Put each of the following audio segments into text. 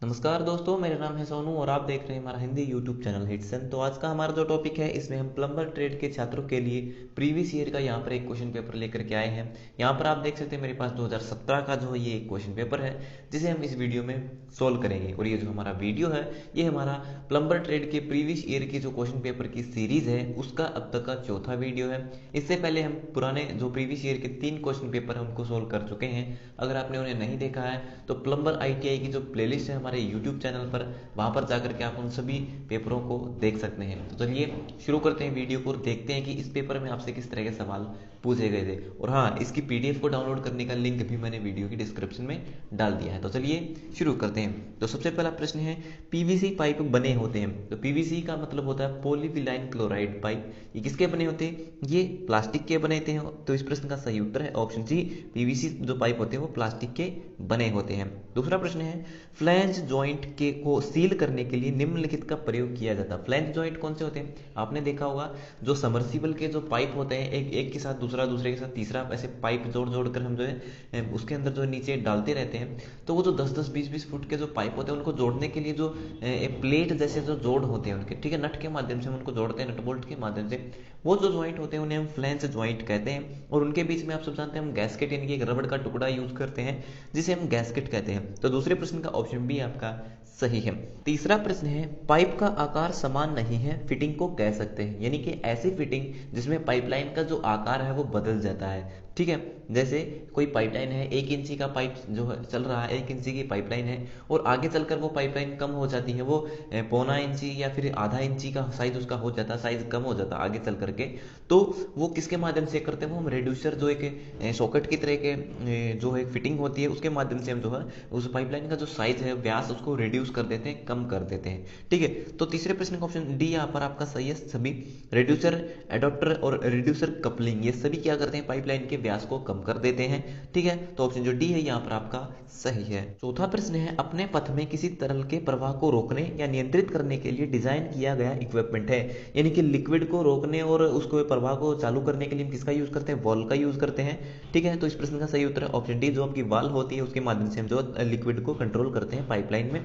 नमस्कार दोस्तों, मेरा नाम है सोनू और आप देख रहे हैं हमारा हिंदी यूट्यूब चैनल हिटसन। तो आज का हमारा जो टॉपिक है, इसमें हम प्लम्बर ट्रेड के छात्रों के लिए प्रीवियस ईयर का यहाँ पर एक क्वेश्चन पेपर लेकर के आए हैं। यहाँ पर आप देख सकते हैं मेरे पास 2017 का जो ये एक क्वेश्चन पेपर है, जिसे हम इस वीडियो में सोल्व करेंगे। और ये जो हमारा वीडियो है, ये हमारा प्लम्बर ट्रेड के प्रीवियस ईयर की जो क्वेश्चन पेपर की सीरीज है, उसका अब तक का चौथा वीडियो है। इससे पहले हम पुराने जो प्रीवियस ईयर के 3 क्वेश्चन पेपर है उनको सोल्व कर चुके हैं। अगर आपने उन्हें नहीं देखा है तो प्लम्बर आईटीआई की जो प्लेलिस्ट है हमारे यूट्यूब चैनल पर, वहां पर जाकर के आप उन सभी पेपरों को देख सकते हैं। तो चलिए शुरू करते हैं वीडियो को और देखते हैं कि इस पेपर में आपसे किस तरह के सवाल पूछे गए थे। और हाँ, इसकी पीडीएफ को डाउनलोड करने का लिंक भी मैंने वीडियो की डिस्क्रिप्शन में डाल दिया है। तो चलिए शुरू करते हैं। तो सबसे पहला प्रश्न है, पीवीसी पाइप बने होते हैं। तो पीवीसी का मतलब होता है पॉलीविनाइल क्लोराइड पाइप। ये किसके बने होते हैं? ये प्लास्टिक के बने होते हैं। तो इस प्रश्न का सही उत्तर है ऑप्शन सी, पीवीसी जो पाइप होते हैं वो प्लास्टिक के बने होते हैं। दूसरा प्रश्न है, फ्लैंज जॉइंट के को सील करने के लिए निम्नलिखित का प्रयोग किया जाता है। फ्लैंज जॉइंट कौन से होते हैं? आपने देखा होगा, जो सबमर्सिबल के जो पाइप होते हैं, एक एक के साथ दूसरा, दूसरे के साथ तीसरा, ऐसे पाइप जोड़ जोड़ कर हम जो है उसके अंदर जो नीचे डालते रहते हैं। तो वो जो 10-10, 20-20 फुट के जो पाइप होते हैं, उनको जोड़ने के लिए जो प्लेट जैसे जो जोड़ होते हैं उनके, ठीक है, नट के माध्यम से हम उनको जोड़ते हैं, नट बोल्ट के माध्यम से। वो जो ज्वाइंट होते हैं उन्हें हम फ्लैंज ज्वाइंट कहते हैं। और उनके बीच में आप सब जानते हैं हम गैस्केट यानी कि एक रबड़ का टुकड़ा यूज करते हैं, जिसे हम गैस्केट कहते हैं। तो दूसरे प्रश्न का ऑप्शन बी आपका सही है। तीसरा प्रश्न है, पाइप का आकार समान नहीं है, फिटिंग को कह सकते हैं। यानी कि ऐसी फिटिंग जिसमें पाइपलाइन का जो आकार है वो बदल जाता है, ठीक है। जैसे कोई पाइपलाइन है, 1 इंची का पाइप जो है चल रहा है, 1 इंची की पाइपलाइन है, और आगे चलकर वो पाइपलाइन कम हो जाती है, वो 1.25 इंची या फिर आधा इंची का साइज उसका हो जाता है, साइज कम हो जाता है आगे चल करके। तो वो किसके माध्यम से करते हैं? वो हम रेड्यूसर, जो एक सॉकेट की तरह के जो एक फिटिंग होती है, उसके माध्यम से हम जो है उस पाइपलाइन का जो साइज है, व्यास, उसको रिड्यूस कर देते हैं, कम कर देते हैं, ठीक है। तो तीसरे प्रश्न का ऑप्शन डी यहाँ पर आपका सही है। सभी रेड्यूसर, एडॉप्टर और रिड्यूसर कपलिंग, ये सभी क्या करते हैं? पाइपलाइन के व्यास को कम कर देते हैं, ठीक है। तो ऑप्शन जो डी है यहाँ पर आपका सही है। चौथा प्रश्न है, अपने पथ में किसी तरल के प्रवाह को रोकने या नियंत्रित करने के लिए डिजाइन किया गया इक्विपमेंट है। यानी कि लिक्विड को रोकने और उसको प्रवाह को चालू करने के लिए हम किसका यूज करते हैं? वॉल्व का यूज करते हैं, ठीक है। तो इस प्रश्न का सही उत्तर है ऑप्शन डी, जो आपकी वाल्व होती है उसके माध्यम से हम जो लिक्विड को कंट्रोल करते हैं पाइपलाइन में।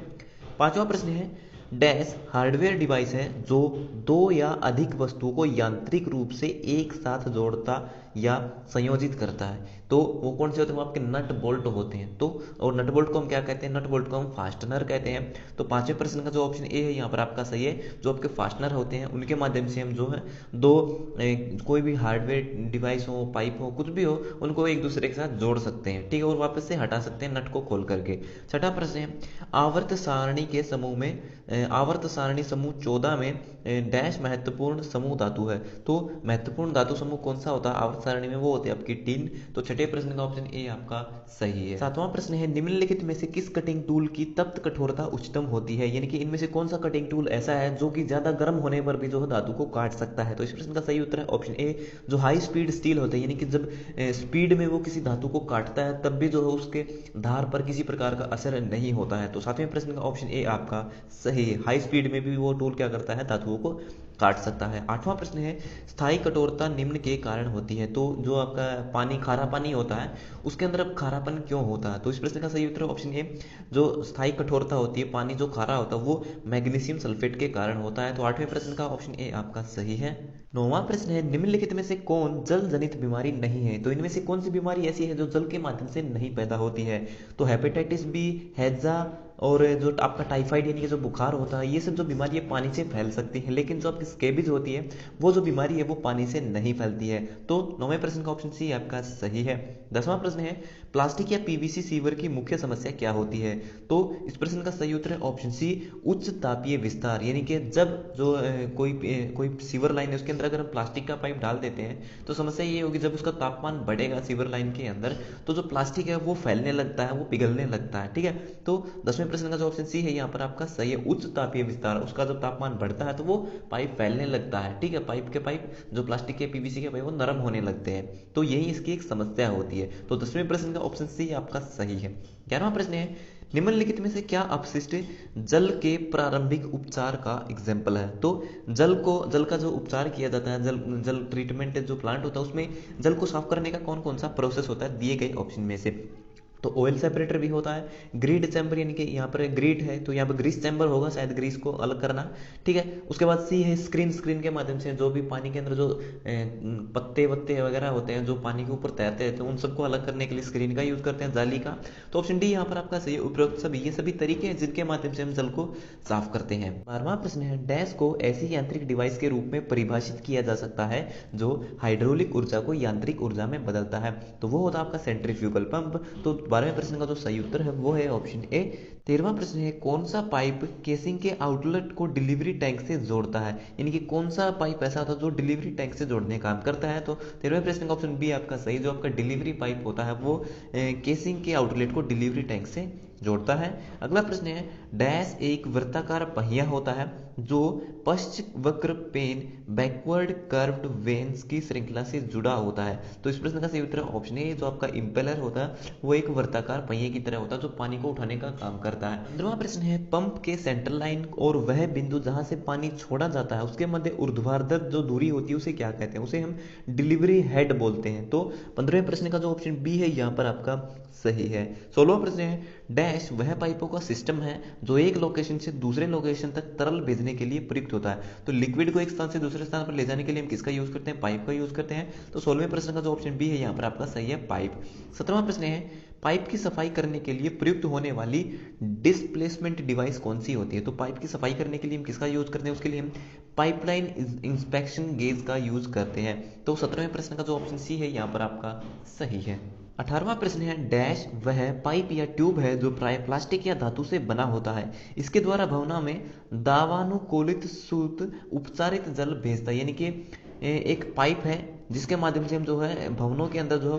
पांचवा प्रश्न है, डैश हार्डवेयर डिवाइस है जो दो या अधिक वस्तुओं को यांत्रिक रूप से एक साथ जोड़ता या संयोजित करता है। तो वो कौन से होते हैं? वो आपके नट बोल्ट होते हैं। तो और नट बोल्ट को हम क्या कहते हैं? नट बोल्ट को हम फास्टनर कहते हैं। तो पांचवें प्रश्न का जो ऑप्शन ए है यहाँ पर आपका सही है। जो आपके फास्टनर होते हैं उनके माध्यम से हम जो है दो कोई भी हार्डवेयर डिवाइस हो, पाइप हो, कुछ भी हो, उनको एक दूसरे के साथ जोड़ सकते हैं, ठीक है, और वापस से हटा सकते हैं नट को खोल करके। छठा प्रश्न है, आवर्त सारणी के समूह में आवर्त सारणी समूह 14 में डैश महत्वपूर्ण समूह धातु है। तो महत्वपूर्ण धातु समूह कौन सा होता है आवर्त सारणी में? वो होते हैं आपकी टीन। तो छठे प्रश्न का ऑप्शन ए आपका सही है। सातवां प्रश्न है, निम्नलिखित में से किस कटिंग टूल की तप्त कठोरता उच्चतम होती है? यानी कि इनमें से कौन सा कटिंग टूल ऐसा है जो कि ज्यादा गर्म होने पर भी जो है धातु को काट सकता है? तो इस प्रश्न का सही उत्तर है ऑप्शन ए, जो हाई स्पीड स्टील होता है। यानी कि जब स्पीड में वो किसी धातु को काटता है तब भी जो है उसके धार पर किसी प्रकार का असर नहीं होता है। तो सातवें प्रश्न का ऑप्शन ए आपका सही है। हाई स्पीड में भी वो टूल क्या करता है? धातुओं को काट सकता है। आठवां प्रश्न है, स्थायी कठोरता निम्न के कारण होती है। तो जो आपका पानी, खारा पानी होता है, उसके अंदर अब खारापन क्यों होता है? तो इस प्रश्न का सही उत्तर ऑप्शन ए, जो स्थायी कठोरता होती है, पानी जो खारा होता है, वो मैग्नीशियम सल्फेट के कारण होता है। तो आठवें प्रश्न का ऑप्शन ए आपका सही है। नौवां प्रश्न है, निम्नलिखित में से कौन जल जनित बीमारी नहीं है? तो इनमें से कौन सी बीमारी ऐसी है जो जल के माध्यम से नहीं पैदा होती है? तो हेपेटाइटिस बी, हैजा, और जो आपका टाइफाइड यानी कि जो बुखार होता है, ये सब जो बीमारी है पानी से फैल सकती है। लेकिन जो आपकी स्केबीज होती है, वो जो बीमारी है वो पानी से नहीं फैलती है। तो नौवें प्रश्न का ऑप्शन सी आपका सही है। 10वां प्रश्न है, प्लास्टिक या पीवीसी सीवर की मुख्य समस्या क्या होती है? तो इस प्रश्न का सही उत्तर है ऑप्शन सी, उच्च तापीय विस्तार। यानी कि जब जो कोई सीवर लाइन है उसके अंदर अगर हम प्लास्टिक का पाइप डाल देते हैं तो समस्या ये होगी, जब उसका तापमान बढ़ेगा सीवर लाइन के अंदर, तो जो प्लास्टिक है वो फैलने लगता है, वो पिघलने लगता है, ठीक है। तो 10वें प्रश्न का जो ऑप्शन सी है यहाँ पर आपका सही है। उच्च तापीय विस्तार, उसका जब तापमान बढ़ता है तो वो पाइप फैलने लगता है, ठीक है। पाइप जो प्लास्टिक के, पीवीसी के पाइप, वो नरम होने लगते हैं। तो यही इसकी एक समस्या होती है। तो 10वें प्रश्न का ऑप्शन सी आपका सही है। 11वां प्रश्न है, निम्नलिखित में से क्या अपशिष्ट जल के प्रारंभिक उपचार का एग्जाम्पल है? तो जल का जो उपचार किया जाता है, जल ट्रीटमेंट जो प्लांट होता है, उसमें जल को साफ करने का कौन कौन सा प्रोसेस होता है दिए गए ऑप्शन में से? तो ऑयल सेपरेटर भी होता है। ग्रीड चैम्बर यानी कि यहाँ पर ग्रीड है तो यहाँ पर ग्रीस चैम्बर होगा, शायद ग्रीस को अलग करना, ठीक है। उसके बाद सी है स्क्रीन, स्क्रीन के माध्यम से जो भी पानी के अंदर जो पत्ते वत्ते वगैरह होते हैं जो पानी के ऊपर तैरते रहते हैं उन सबको अलग करने के लिए स्क्रीन का यूज करते हैं, जाली का। तो ऑप्शन डी यहाँ पर आपका सही। उपरोक्त सभी ये सभी तरीके हैं जिनके माध्यम से हम जल को साफ करते हैं। 12वां प्रश्न है, डैश को ऐसी यांत्रिक डिवाइस के रूप में परिभाषित किया जा सकता है जो हाइड्रोलिक ऊर्जा को यांत्रिक ऊर्जा में बदलता है। तो वो होता है आपका सेंट्रीफ्यूगल पंप। तो 12वें प्रश्न का जो सही उत्तर है वो है ऑप्शन ए। 13वां प्रश्न है, कौन सा पाइप केसिंग के आउटलेट को डिलीवरी टैंक से जोड़ता है, यानी कि कौन सा पाइप ऐसा होता है जो डिलीवरी टैंक से जोड़ने का काम करता है। तो 13वें प्रश्न का ऑप्शन बी आपका सही। जो आपका डिलीवरी पाइप होता है वो केसिंग के आउटलेट को डिलीवरी टैंक से जोड़ता है। अगला प्रश्न है, डैश एक वृत्ताकार पहिया होता है जो पश्च वक्र पेन बैकवर्ड कर्व्ड वेन्स की श्रृंखला से जुड़ा होता है। तो इस प्रश्न का सही उत्तर ऑप्शन ए। जो आपका इंपेलर होता है वो एक वृत्ताकार पहिए की तरह होता है जो पानी को उठाने का काम करता है। 15वां प्रश्न है, पंप के सेंटर लाइन और वह बिंदु जहां से पानी छोड़ा जाता है उसके मध्य ऊर्ध्वाधर जो दूरी होती है उसे क्या कहते हैं, उसे हम डिलीवरी हेड बोलते हैं। तो 15वें प्रश्न का जो ऑप्शन बी है यहाँ पर आपका सही है। 16वां प्रश्न है, डैश वह पाइपों का सिस्टम है जो एक लोकेशन से दूसरे लोकेशन तक तरल भेजने के लिए प्रयुक्त होता है। तो लिक्विड को एक स्थान से दूसरे स्थान पर ले जाने के लिए हम किसका यूज करते हैं, पाइप का यूज करते हैं। तो 16वें प्रश्न का जो ऑप्शन बी है यहाँ पर आपका सही है, पाइप। 17वां प्रश्न है, पाइप की सफाई करने के लिए प्रयुक्त होने वाली डिस्प्लेसमेंट डिवाइस कौन सी होती है। तो पाइप की सफाई करने के लिए हम किसका यूज करते हैं, उसके लिए हम पाइपलाइन इंस्पेक्शन गेज का यूज करते हैं। तो 17वें प्रश्न का जो ऑप्शन सी है यहाँ पर आपका सही है। 18वां प्रश्न है, डैश वह पाइप या ट्यूब है जो प्राय प्लास्टिक या धातु से बना होता है, इसके द्वारा भवना में दावानुकूलित शुद्ध उपचारित जल भेजता है। यानी कि एक पाइप है जिसके माध्यम से हम जो है भवनों के अंदर जो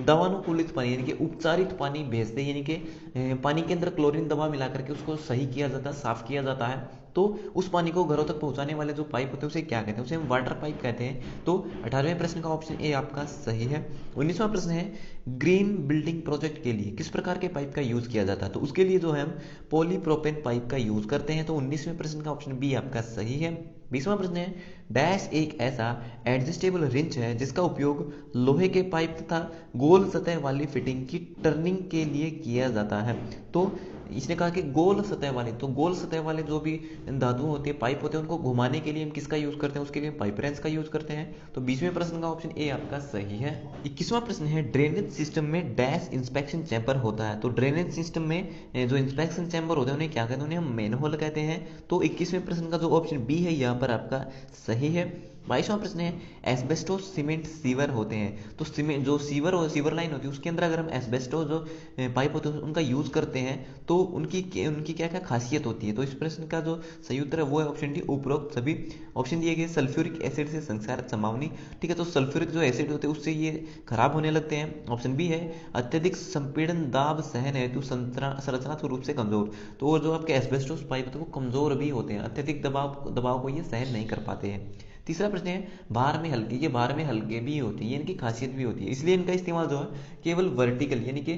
दवानुकूलित पानी यानी कि उपचारित पानी भेजते हैं, यानी कि पानी के अंदर क्लोरीन दवा मिला करके उसको सही किया जाता है, साफ किया जाता है। तो उस पानी को घरों तक पहुंचाने वाले जो पाइप होते हैं उसे क्या कहते हैं, उसे हम वाटर पाइप कहते हैं। तो 18वें प्रश्न का ऑप्शन ए आपका सही है। 19वां प्रश्न है, ग्रीन बिल्डिंग प्रोजेक्ट के लिए किस प्रकार के पाइप का यूज किया जाता है। तो उसके लिए जो है हम पॉलीप्रोपेन पाइप का यूज करते हैं। तो 19वें प्रश्न का ऑप्शन बी आपका सही है। 20वां प्रश्न है, डैश एक ऐसा एडजस्टेबल रिंच है जिसका उपयोग लोहे के पाइप तथा गोल सतह वाली फिटिंग की टर्निंग के लिए किया जाता है। तो इसने कहा कि गोल सतह वाले, तो गोल सतह वाले जो भी धातु होती है, पाइप होते हैं, उनको घुमाने के लिए हम किसका यूज करते हैं, उसके लिए हम पाइप रेंच का यूज करते हैं। तो 20वें प्रश्न का ऑप्शन ए आपका सही है। 21वां प्रश्न है, ड्रेनेज सिस्टम में डैश इंस्पेक्शन चैम्बर होता है। तो ड्रेनेज सिस्टम में जो इंस्पेक्शन चैम्बर होते हैं उन्हें क्या कहते हैं, उन्हें हम मैनहोल कहते हैं। तो 21वें प्रश्न का जो ऑप्शन बी है यहाँ पर आपका सही है। 22वां प्रश्न है, एस्बेस्टोस सीमेंट सीवर होते हैं। तो सीमेंट जो सीवर लाइन होती है उसके अंदर अगर हम एस्बेस्टोस जो पाइप होते हैं उनका यूज करते हैं तो उनकी क्या क्या खासियत होती है। तो इस प्रश्न का जो सही उत्तर है वो है ऑप्शन डी, उपरोक्त सभी। ऑप्शन दिए गए, सल्फ्यूरिक एसिड से संक्षारक संभावनी, ठीक है। तो सल्फ्यूरिक जो एसिड होते हैं उससे ये खराब होने लगते हैं। ऑप्शन बी है, अत्यधिक संपीड़न दाब सहन हेतु संरचनात्मक रूप से कमजोर। तो वो जो आपके एस्बेस्टोस पाइप होते हैं वो कमजोर भी होते हैं, अत्यधिक दबाव को ये सहन नहीं कर पाते हैं। तीसरा प्रश्न है, भार में हल्के, ये भार में हल्के भी होती है, इनकी खासियत भी होती है, इसलिए इनका इस्तेमाल जो है केवल वर्टिकल यानी कि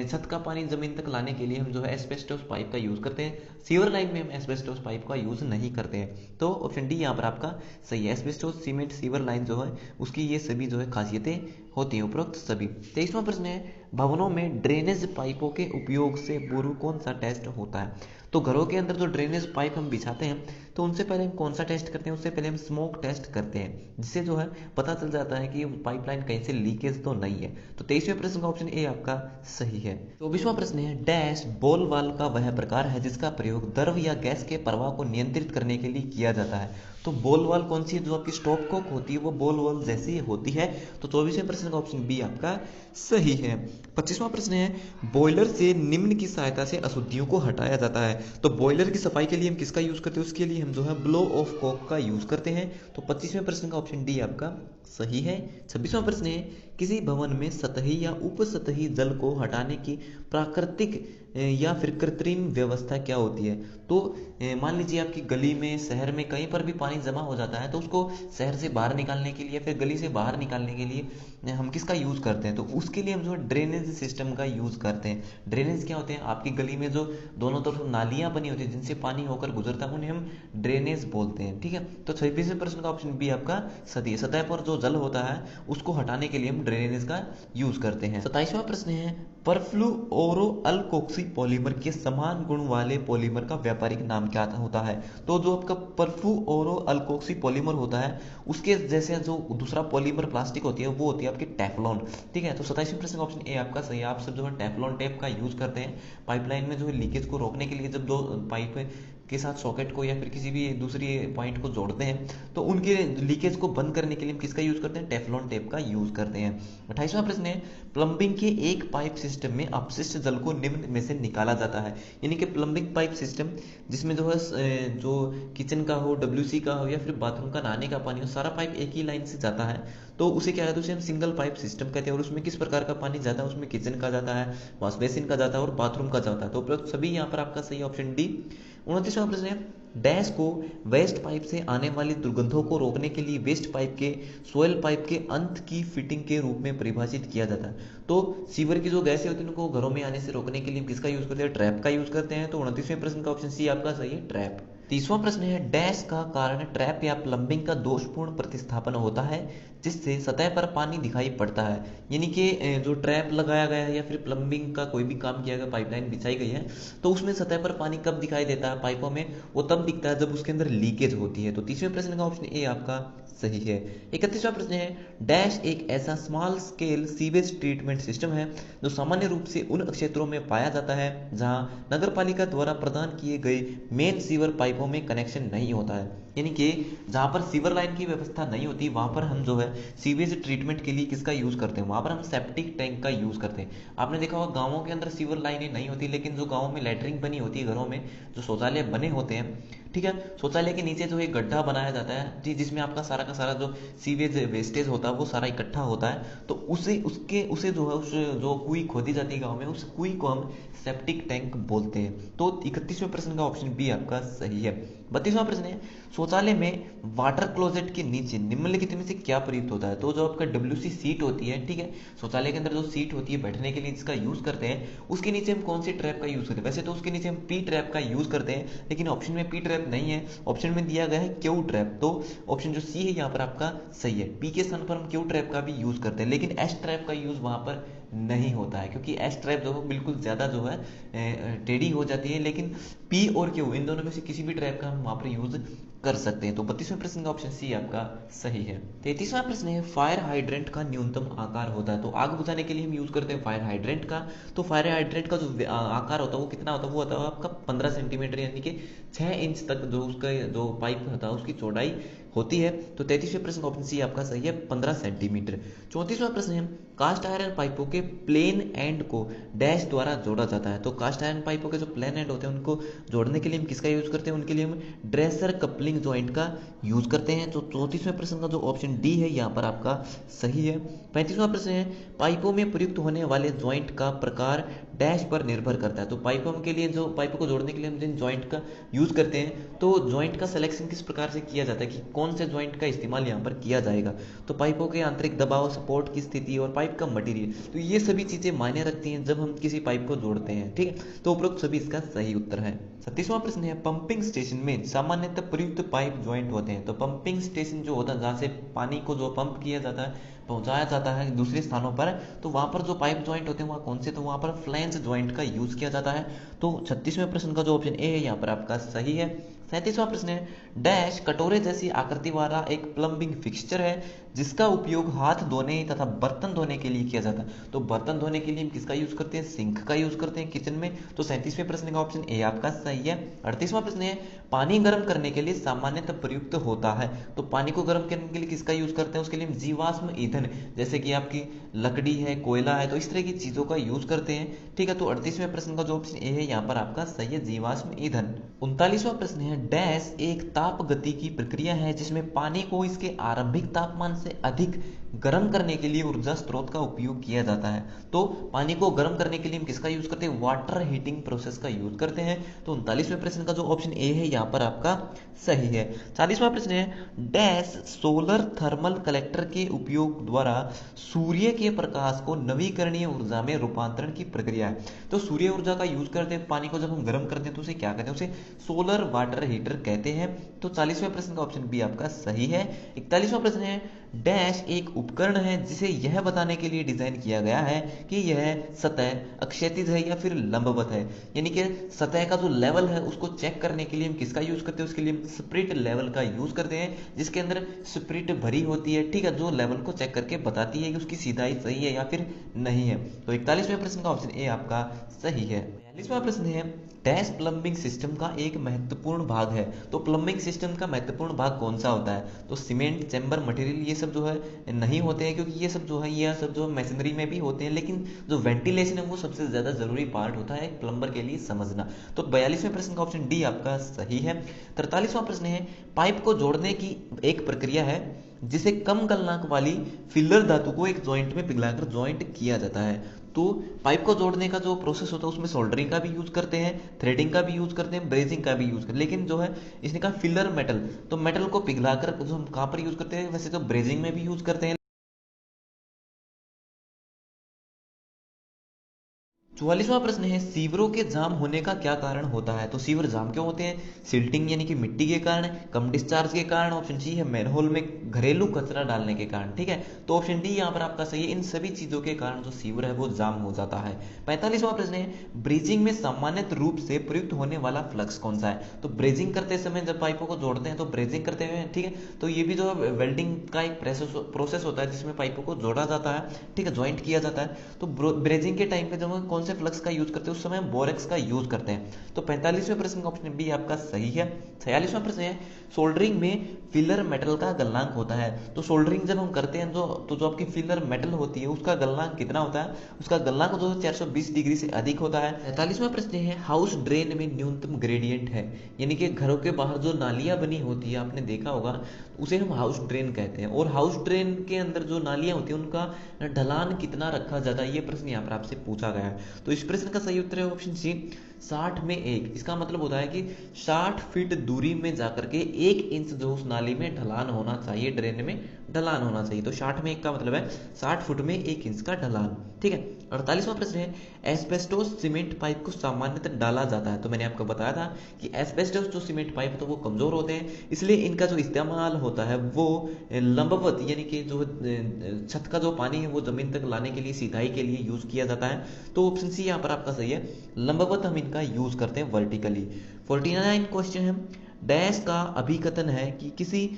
छत का पानी जमीन तक लाने के लिए हम जो है एस्बेस्टोस पाइप का यूज करते हैं। सीवर लाइन में हम एस्बेस्टोस पाइप का यूज नहीं करते हैं। तो ऑप्शन डी यहाँ पर आपका सही है। एस्बेस्टोस सीमेंट सीवर लाइन जो है उसकी ये सभी जो है खासियतें होती हैं, उपरोक्त सभी। 23वां प्रश्न है, भवनों में ड्रेनेज पाइपों के उपयोग से पूर्व कौन सा टेस्ट होता है। तो घरों के अंदर जो ड्रेनेज पाइप हम बिछाते हैं तो उनसे पहले हम कौन सा टेस्ट करते हैं, उससे पहले हम स्मोक टेस्ट करते हैं, जिससे जो है पता चल जाता है कि पाइपलाइन कहीं से लीकेज तो नहीं है। तो 23वें प्रश्न का ऑप्शन ए आपका सही है। 24वां प्रश्न है, डैश बॉल वाल्व का वह प्रकार है जिसका प्रयोग द्रव या गैस के प्रवाह को नियंत्रित करने के लिए किया जाता है। तो बॉल वाल्व कौन सी है, जो आपकी स्टॉप कॉक होती है वो बॉल वाल्व जैसी होती है। तो 24वें प्रश्न का ऑप्शन बी आपका सही है। 25वां प्रश्न है, बॉयलर से निम्न की सहायता से अशुद्धियों को हटाया जाता है। तो बॉयलर की सफाई के लिए हम किसका यूज करते हैं, उसके लिए हम जो है ब्लो ऑफ कॉक का यूज करते हैं। तो 25वें प्रश्न का ऑप्शन डी आपका सही है। 26वां प्रश्न है, किसी भवन में सतही या उपसतही जल को हटाने की प्राकृतिक या फिर कृत्रिम व्यवस्था क्या होती है। तो मान लीजिए आपकी गली में, शहर में कहीं पर भी पानी जमा हो जाता है, तो उसको शहर से बाहर निकालने के लिए, फिर गली से बाहर निकालने के लिए हम किसका यूज़ करते हैं, तो उसके लिए हम जो ड्रेनेज सिस्टम का यूज़ करते हैं। ड्रेनेज क्या होते हैं, आपकी गली में जो दोनों तरफ नालियाँ बनी होती है जिनसे पानी होकर गुजरता है, उन्हें हम ड्रेनेज बोलते हैं। ठीक है, तो 26वें प्रश्न का ऑप्शन बी आपका सही है। सतह पर जो जल होता है उसको हटाने के लिए हम ड्रेनेज का यूज करते हैं। 27वां प्रश्न है, परफ्लुओरो अल्कोक्सी पॉलीमर के समान गुण वाले पॉलीमर का व्यापारिक नाम क्या होता है। तो जो आपका परफ्लुओरो अल्कोक्सी पॉलीमर होता है उसके जैसे जो दूसरा पॉलीमर प्लास्टिक होती है वो होती है आपकी टेफ्लॉन। ठीक है, तो 27वें प्रश्न का ऑप्शन ए आपका सही है। आप सब जो है टेफ्लॉन टेप का यूज करते हैं पाइपलाइन में जो है लीकेज को रोकने के लिए। जब दो पाइप के साथ सॉकेट को या फिर किसी भी दूसरी पॉइंट को जोड़ते हैं तो उनके लीकेज को बंद करने के लिए हम किसका यूज करते हैं, टेफ्लॉन टेप का यूज करते हैं। 28वां प्रश्न है, प्लम्बिंग के एक पाइप सिस्टम में अपशिष्ट जल को निम्न में से निकाला जाता है। यानी कि प्लम्बिंग पाइप सिस्टम जिसमें जो है जो किचन का हो, डब्ल्यूसी का हो या फिर बाथरूम का नहाने का पानी हो, सारा पाइप एक ही लाइन से जाता है, तो उसे क्या कहते हैं, उसे हम सिंगल पाइप सिस्टम कहते हैं। और उसमें किस प्रकार का पानी जाता है, उसमें किचन का जाता है, वॉश बेसिन का जाता है और बाथरूम का जाता है। तो उपरोक्त सभी यहाँ पर आपका सही ऑप्शन डी। 29वां प्रश्न है, डैश को वेस्ट पाइप से आने वाली दुर्गंधों को रोकने के लिए वेस्ट पाइप के सोयल पाइप के अंत की फिटिंग के रूप में परिभाषित किया जाता है। तो सीवर की जो गैसें होती हैं उनको घरों में आने से रोकने के लिए हम किसका यूज करते हैं, ट्रैप का यूज करते हैं। तो 29वें प्रश्न का ऑप्शन सी आपका सही है, ट्रैप। 30वां प्रश्न है, डैश का कारण ट्रैप या प्लम्बिंग का दोषपूर्ण प्रतिस्थापन होता है जिससे सतह पर पानी दिखाई पड़ता है। यानी कि जो ट्रैप लगाया गया है या फिर प्लम्बिंग का कोई भी काम किया गया, पाइपलाइन बिछाई गई है, तो उसमें सतह पर पानी कब दिखाई देता है पाइपों में, वो तब दिखता है जब उसके अंदर लीकेज होती है। तो 30वें प्रश्न का ऑप्शन ए आपका सही है। 31वां प्रश्न है, डैश एक ऐसा small scale sewage treatment system है जो सामान्य रूप से उन क्षेत्रों में पाया जाता है जहां नगरपालिका द्वारा प्रदान किए गए मेन सीवर पाइपों में कनेक्शन नहीं होता है। यानी कि जहां पर सीवर लाइन की व्यवस्था नहीं होती वहां पर हम जो है सीवेज ट्रीटमेंट के लिए किसका यूज करते हैं, वहां पर हम सेप्टिक टैंक का यूज करते हैं। आपने देखा होगा गांवों के अंदर सीवर लाइनें नहीं होती, लेकिन जो गांवों में लैटरिन बनी होती है, घरों में जो शौचालय बने होते हैं, ठीक है, शौचालय के नीचे जो एक गड्ढा बनाया जाता है जी, जिसमें आपका सारा का सारा जो सीवेज वेस्टेज होता है वो सारा इकट्ठा होता है, तो उसे जो है उस जो कुई खोदी जाती है गाँव में, उस कुई को हम सेप्टिक टैंक बोलते हैं। तो 31वें प्रश्न का ऑप्शन बी आपका सही है। 32वां प्रश्न है, शौचालय में वाटर क्लोजेट के नीचे निम्नलिखित में से क्या प्रयुक्त होता है। तो जो आपका डब्ल्यूसी सीट होती है, ठीक है, शौचालय के अंदर जो सीट होती है बैठने के लिए जिसका यूज करते हैं, उसके नीचे हम कौन सी ट्रैप का यूज करते हैं। वैसे तो उसके नीचे हम पी ट्रैप का यूज करते हैं, लेकिन ऑप्शन में पी ट्रैप नहीं है, ऑप्शन में दिया गया है क्यू ट्रैप। तो ऑप्शन जो सी है यहाँ पर आपका सही है। पी के स्थान पर हम क्यू ट्रैप का भी यूज करते हैं, लेकिन एस ट्रैप का यूज वहां पर नहीं होता है, क्योंकि एस ट्रैप जो है बिल्कुल ज्यादा जो है टेढ़ी हो जाती है, लेकिन पी और क्यू इन दोनों में से किसी भी ट्रैप का हम वहां पर यूज कर सकते हैं। तो 32वें प्रश्न का ऑप्शन सी आपका सही है। 33वां प्रश्न है, फायर हाइड्रेंट का न्यूनतम आकार होता है। तो आग बुझाने के लिए हम यूज करते हैं फायर हाइड्रेंट का। तो फायर हाइड्रेंट का जो आकार होता है वो कितना होता है, वो होता है आपका 15 सेंटीमीटर, यानी कि 6 इंच तक जो उसका जो पाइप होता है उसकी चौड़ाई होती है। तो 33वें प्रश्न का ऑप्शन सी आपका सही है, 15 सेंटीमीटर। 34वां प्रश्न है, कास्ट आयरन पाइपों के प्लेन एंड को डैश द्वारा जोड़ा जाता है। तो कास्ट आयरन पाइपों के जो प्लेन एंड होते हैं उनको जोड़ने के लिए हम किसका यूज करते हैं, उनके लिए हम ड्रेसर कपलिंग जॉइंट का यूज करते हैं। तो 34वें प्रश्न का जो ऑप्शन डी है यहाँ पर आपका सही है। 35वां प्रश्न है, पाइपों में प्रयुक्त होने वाले जॉइंट का प्रकार डैश पर निर्भर करता है। तो पाइपों के लिए जो पाइपों को जोड़ने के लिए हम जिन जॉइंट का यूज करते हैं, तो जॉइंट का सिलेक्शन किस प्रकार से किया जाता है कि कौन से जॉइंट का इस्तेमाल यहाँ पर किया जाएगा। तो पाइपों के आंतरिक दबाव, सपोर्ट की स्थिति और पाइप का मटेरियल, तो ये सभी चीजें मायने रखती हैं जब हम किसी पाइप को जोड़ते हैं। ठीक है, तो उपरोक्त सभी इसका सही उत्तर है। 36वां प्रश्न है, पंपिंग स्टेशन में सामान्यतः प्रयुक्त पाइप जॉइंट होते हैं। तो पंपिंग स्टेशन जो होता है जहाँ से पानी को जो पंप किया जाता है, पहुंचाया जाता है दूसरे स्थानों पर, तो वहां पर जो पाइप जॉइंट होते हैं वहां कौन से, तो वहां पर फ्लैंज जॉइंट का यूज किया जाता है। तो 36वें प्रश्न का जो ऑप्शन ए है यहाँ पर आपका सही है। 37वां प्रश्न है, डैश कटोरे जैसी आकृति वाला एक प्लम्बिंग फिक्सचर है जिसका उपयोग हाथ धोने तथा बर्तन धोने के लिए किया जाता है। तो बर्तन धोने के लिए हम किसका यूज करते हैं, सिंक का यूज करते हैं किचन में। तो 37वें प्रश्न का ऑप्शन ए आपका सही है। 38वां प्रश्न है, पानी गर्म करने के लिए सामान्यतः प्रयुक्त होता है। तो पानी को गर्म करने के लिए किसका यूज करते हैं, उसके लिए हम जीवाश्म ईंधन, जैसे कि आपकी लकड़ी है, कोयला है, तो इस तरह की चीजों का यूज करते हैं। ठीक है, तो 38वें प्रश्न का जो ऑप्शन ए है यहाँ पर आपका सही है, जीवाश्म ईंधन। 39वां प्रश्न है, डैश एक ताप गति की प्रक्रिया है जिसमें पानी को इसके आरंभिक तापमान से अधिक गर्म करने के लिए ऊर्जा स्रोत का उपयोग किया जाता है। तो पानी को गर्म करने के लिए हम किसका यूज करते हैं? वाटर हीटिंग प्रोसेस का यूज करते हैं। तो 39वें प्रश्न का जो ऑप्शन ए है यहाँ पर आपका सही है। 40वां प्रश्न है, डैश सोलर थर्मल कलेक्टर के उपयोग द्वारा सूर्य के प्रकाश को नवीकरणीय ऊर्जा में रूपांतरण की प्रक्रिया है। तो सूर्य ऊर्जा का यूज करते हैं, पानी को जब हम गर्म करते हैं तो उसे क्या कहते हैं? उसे सोलर वाटर हीटर कहते हैं। तो 40वें प्रश्न का ऑप्शन बी आपका सही है। 41वां प्रश्न है, डैश एक उपकरण है जिसे यह बताने के लिए डिजाइन किया गया है कि यह सतह अक्षैतिज है या फिर लंबवत है। यानी कि सतह का जो लेवल है उसको चेक करने के लिए हम किसका यूज करते हैं? उसके लिए हम स्प्रिट लेवल का यूज करते हैं, जिसके अंदर स्प्रिट भरी होती है, ठीक है, जो लेवल को चेक करके बताती है कि उसकी सीधाई सही है या फिर नहीं है। तो 41वें प्रश्न का ऑप्शन ए आपका सही है। 42वां प्रश्न है, डैश प्लम्बिंग सिस्टम का एक महत्वपूर्ण भाग है। तो प्लम्बिंग सिस्टम का महत्वपूर्ण भाग कौन सा होता है? तो सीमेंट, चैम्बर, मटेरियल ये सब जो है नहीं होते हैं, क्योंकि ये सब जो मशीनरी में भी होते हैं, लेकिन जो वेंटिलेशन है वो सबसे ज्यादा जरूरी पार्ट होता है एक प्लम्बर के लिए समझना। तो 42वें प्रश्न का ऑप्शन डी आपका सही है। 43वां प्रश्न है, पाइप को जोड़ने की एक प्रक्रिया है जिसे कम गलनांक वाली फिलर धातु को एक जॉइंट में पिघलाकर जॉइंट किया जाता है। तो पाइप को जोड़ने का जो प्रोसेस होता है उसमें सोल्डरिंग का भी यूज करते हैं, थ्रेडिंग का भी यूज करते हैं, ब्रेजिंग का भी यूज करते हैं, लेकिन जो है इसने कहा फिलर मेटल, तो मेटल को पिघलाकर जो हम कहाँ पर यूज करते हैं? वैसे तो ब्रेजिंग में भी यूज करते हैं। 44वां प्रश्न है, सीवरों के जाम होने का क्या कारण होता है? तो सीवर जाम क्यों होते हैं? सिल्टिंग यानी कि मिट्टी के कारण, कम डिस्चार्ज के कारण, ऑप्शन सी है मैनहोल में घरेलू कचरा डालने के कारण, ठीक है। तो ऑप्शन डी यहाँ पर आपका सही है, इन सभी चीजों के कारण जो सीवर है वो जाम हो जाता है। 45वां प्रश्न है, ब्रिजिंग में सामान्य रूप से प्रयुक्त होने वाला फ्लक्स कौन सा है? तो ब्रेजिंग करते समय जब पाइपों को जोड़ते हैं तो ब्रेजिंग करते हुए, ठीक है, तो ये भी जो वेल्डिंग का एक प्रोसेस होता है जिसमें पाइपों को जोड़ा जाता है, ठीक है, ज्वाइंट किया जाता है। तो ब्रेजिंग के टाइम पे जब हम कौन से फ्लक्स का यूज करते हैं? उस समय हम बोरेक्स का यूज करते हैं। तो 45वें प्रश्न का ऑप्शन बी आपका सही है। 46वां प्रश्न है, सोल्डरिंग में फिलर मेटल का गलनांक होता है। तो सोल्डरिंग जब हम करते हैं तो जो आपकी फिलर मेटल होती है उसका गलनांक कितना होता है? उसका गलनांक जो 420 डिग्री से अधिक होता है। 45वां प्रश्न है, हाउस ड्रेन में न्यूनतम ग्रेडियंट है, यानी कि घरों के बाहर जो नालियां बनी होती है, आपने देखा होगा, उसे हम हाउस ड्रेन कहते हैं। और हाउस ड्रेन के अंदर जो नालियां होती है उनका ढलान कितना रखा जाता है, ये प्रश्न यहाँ पर आपसे पूछा गया है। तो इस प्रश्न का सही उत्तर है ऑप्शन सी, 60 में 1। इसका मतलब होता है कि 60 फीट दूरी में जाकर के 1 इंच जो उस नाली में ढलान होना चाहिए, ड्रेन में ढलान होना चाहिए। तो 60 में 1 का मतलब है 60 फुट में 1 इंच का ढलान, ठीक है। 48वां प्रश्न है, एस्बेस्टोस सीमेंट पाइप को सामान्यतः डाला जाता है। तो मैंने आपको बताया था कि एस्बेस्टोस जो सीमेंट पाइप तो वो कमजोर होते हैं, इसलिए इनका जो इस्तेमाल होता है वो लंबवत, यानी कि जो छत का जो पानी है वो जमीन तक लाने के लिए, सीधाई के लिए यूज किया जाता है। तो ऑप्शन सी यहाँ पर आपका सही है, लंबवत हम इनका यूज करते हैं वर्टिकली। 49 क्वेश्चन है, डैश का अभिकथन है कि किसी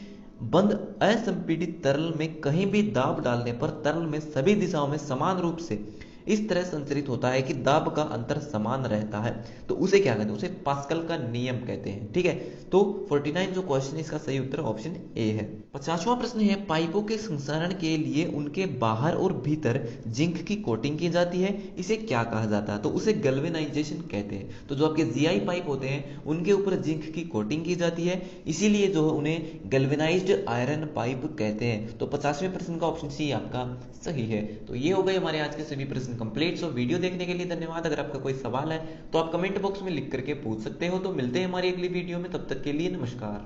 बंद असंपीड़ित तरल में कहीं भी दाब डालने पर तरल में सभी दिशाओं में समान रूप से इस तरह संचरित होता है कि दाब का अंतर समान रहता है। तो उसे क्या कहते हैं? उसे पास्कल का नियम कहते हैं, ठीक है। तो 49 जो क्वेश्चन है इसका सही उत्तर ऑप्शन ए है। 50वां प्रश्न है, पाइपों के संक्षारण के लिए उनके बाहर और भीतर जिंक की कोटिंग की जाती है, इसे क्या कहा जाता है? तो उसे गैल्वेनाइजेशन कहते हैं। तो जो आपके जीआई पाइप होते हैं उनके ऊपर जिंक की कोटिंग की जाती है, इसीलिए जो है उन्हें गैल्वेनाइज्ड आयरन पाइप कहते हैं। तो 50वें प्रश्न का ऑप्शन सी आपका सही है। तो ये हो गए हमारे आज के सभी प्रश्न कंप्लीट। सो वीडियो देखने के लिए धन्यवाद। अगर आपका कोई सवाल है तो आप कमेंट बॉक्स में लिख करके पूछ सकते हो। तो मिलते हैं हमारी अगली वीडियो में, तब तक के लिए नमस्कार।